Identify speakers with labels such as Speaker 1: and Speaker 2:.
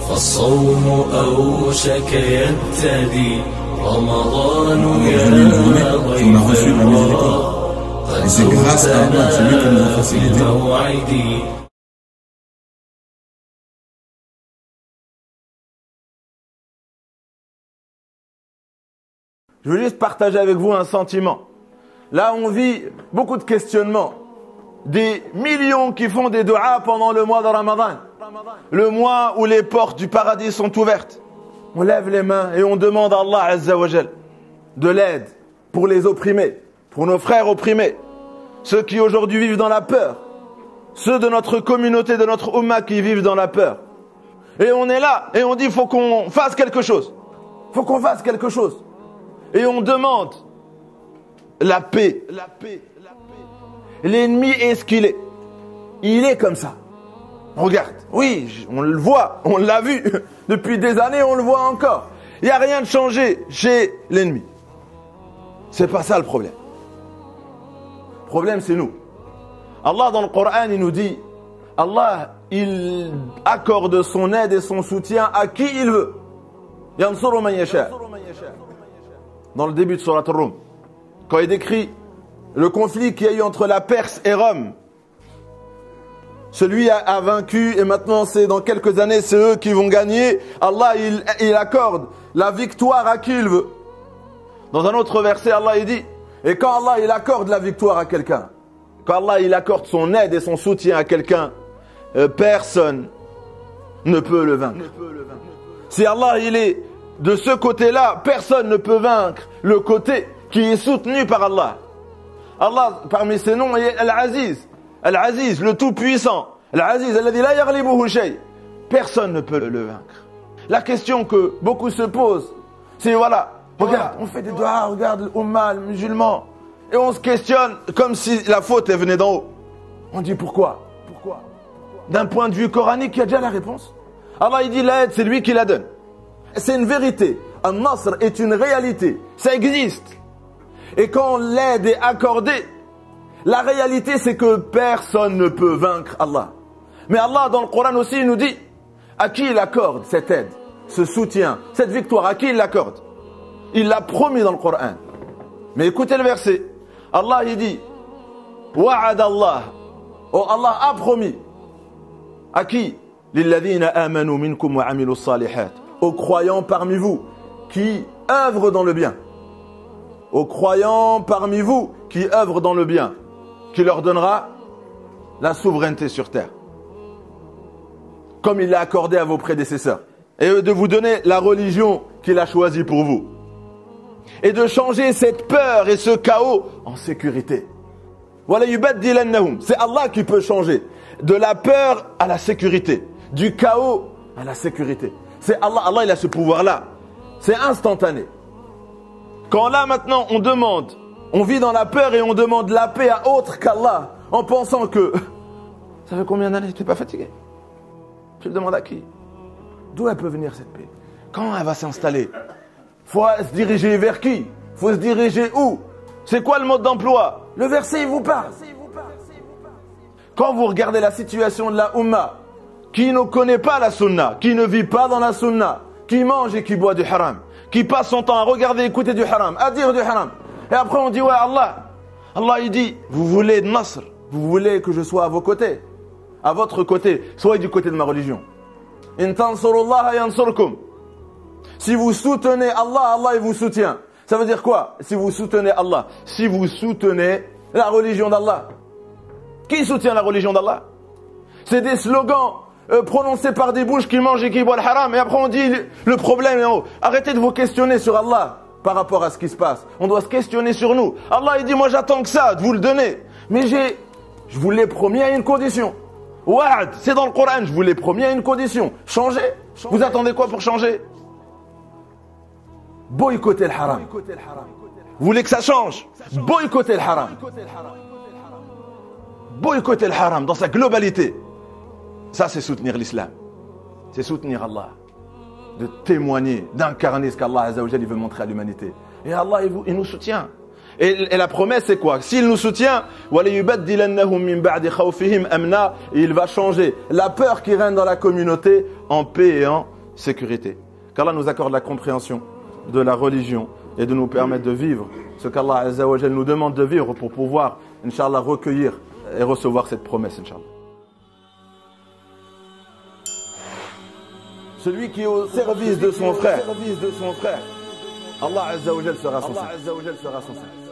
Speaker 1: فالصوم أوشك يبتدي رمضان يا ضيف الورى قد زرتنا في الموعد.
Speaker 2: Je veux juste partager avec vous un sentiment. Là, on vit beaucoup de questionnements. Des millions qui font des du'as pendant le mois de Ramadan. Le mois où les portes du paradis sont ouvertes. On lève les mains et on demande à Allah Azza wa Jal de l'aide pour les opprimés, pour nos frères opprimés. Ceux qui aujourd'hui vivent dans la peur. Ceux de notre communauté, de notre Ummah qui vivent dans la peur. Et on est là et on dit, faut qu'on fasse quelque chose. Faut qu'on fasse quelque chose. Et on demande la paix. L'ennemi est ce qu'il est. Il est comme ça. Regarde, oui, on le voit, on l'a vu. Depuis des années, on le voit encore. Il n'y a rien de changé chez l'ennemi. C'est pas ça le problème. Le problème, c'est nous. Allah, dans le Coran, il nous dit, Allah, il accorde son aide et son soutien à qui il veut. Yansuru man yasha. Dans le début de Surat Ar-Rum, quand il décrit le conflit qu'il y a eu entre la Perse et Rome. Celui a vaincu et maintenant c'est dans quelques années c'est eux qui vont gagner. Allah il accorde la victoire à qui il veut. Dans un autre verset Allah il dit, et quand Allah il accorde la victoire à quelqu'un, quand Allah il accorde son aide et son soutien à quelqu'un, personne ne peut le vaincre. Si Allah il est de ce côté-là, personne ne peut vaincre le côté qui est soutenu par Allah. Allah, parmi ses noms, est Al-Aziz. Al-Aziz, le tout-puissant. Al-Aziz, alladhi la yaghlibuhu shay. Personne ne peut le vaincre. La question que beaucoup se posent, c'est voilà, regarde, on fait des doigts, regarde l'Ummah, le musulman, et on se questionne comme si la faute elle venait d'en haut. On dit pourquoi? D'un point de vue coranique, il y a déjà la réponse. Allah, il dit l'aide, c'est lui qui la donne. C'est une vérité. An-Nasr est une réalité. Ça existe. Et quand l'aide est accordée, la réalité c'est que personne ne peut vaincre Allah. Mais Allah dans le Coran aussi il nous dit à qui il accorde cette aide, ce soutien, cette victoire, à qui il l'accorde. Il l'a promis dans le Coran. Mais écoutez le verset. Allah il dit Wa'ad Allah. Oh Allah a promis. À qui? Lilladhina amanu minkum wa amilu salihat. Aux croyants parmi vous qui œuvrent dans le bien. Aux croyants parmi vous qui œuvrent dans le bien, qui leur donnera la souveraineté sur terre, comme il l'a accordé à vos prédécesseurs, et de vous donner la religion qu'il a choisie pour vous, et de changer cette peur et ce chaos en sécurité. C'est Allah qui peut changer de la peur à la sécurité, du chaos à la sécurité. C'est Allah, Allah il a ce pouvoir-là. C'est instantané. Quand là maintenant on demande, on vit dans la peur et on demande la paix à autre qu'Allah, en pensant que ça fait combien d'années tu n'es pas fatigué? Tu le demandes à qui? D'où elle peut venir cette paix? Quand elle va s'installer? Faut se diriger vers qui? Faut se diriger où? C'est quoi le mode d'emploi? Le verset il vous parle. Quand vous regardez la situation de la Ummah, qui ne connaît pas la Sunna, qui ne vit pas dans la Sunna, qui mange et qui boit du haram, qui passe son temps à regarder, écouter du haram, à dire du haram. Et après on dit ouais Allah. Allah il dit, vous voulez de Nasr, vous voulez que je sois à vos côtés, à votre côté, soyez du côté de ma religion. In tansurullaha yansurkum. Si vous soutenez Allah, Allah il vous soutient. Ça veut dire quoi? Si vous soutenez Allah, si vous soutenez la religion d'Allah. Qui soutient la religion d'Allah? C'est des slogans prononcés par des bouches qui mangent et qui boivent le haram. Et après on dit le problème est en haut. Arrêtez de vous questionner sur Allah par rapport à ce qui se passe. On doit se questionner sur nous. Allah il dit moi j'attends que ça, de vous le donner. Mais je vous l'ai promis à une condition. Wa'ad, c'est dans le Coran, je vous l'ai promis à une condition. Changez. Vous attendez quoi pour changer? Boycottez le haram. Vous voulez que ça change? Boycottez le haram. Boycotter le haram dans sa globalité. Ça c'est soutenir l'islam. C'est soutenir Allah. De témoigner, d'incarner ce qu'Allah Azza wa Jalla veut montrer à l'humanité. Et Allah il nous soutient. Et la promesse, c'est quoi? S'il nous soutient, il va changer la peur qui règne dans la communauté en paix et en sécurité. Qu'Allah nous accorde la compréhension de la religion et de nous permettre de vivre ce qu'Allah Azza wa Jal nous demande de vivre pour pouvoir, Inch'Allah, recueillir et recevoir cette promesse, Inch'Allah. Celui qui est au service de son frère, Allah Azza wa Jal sera son service.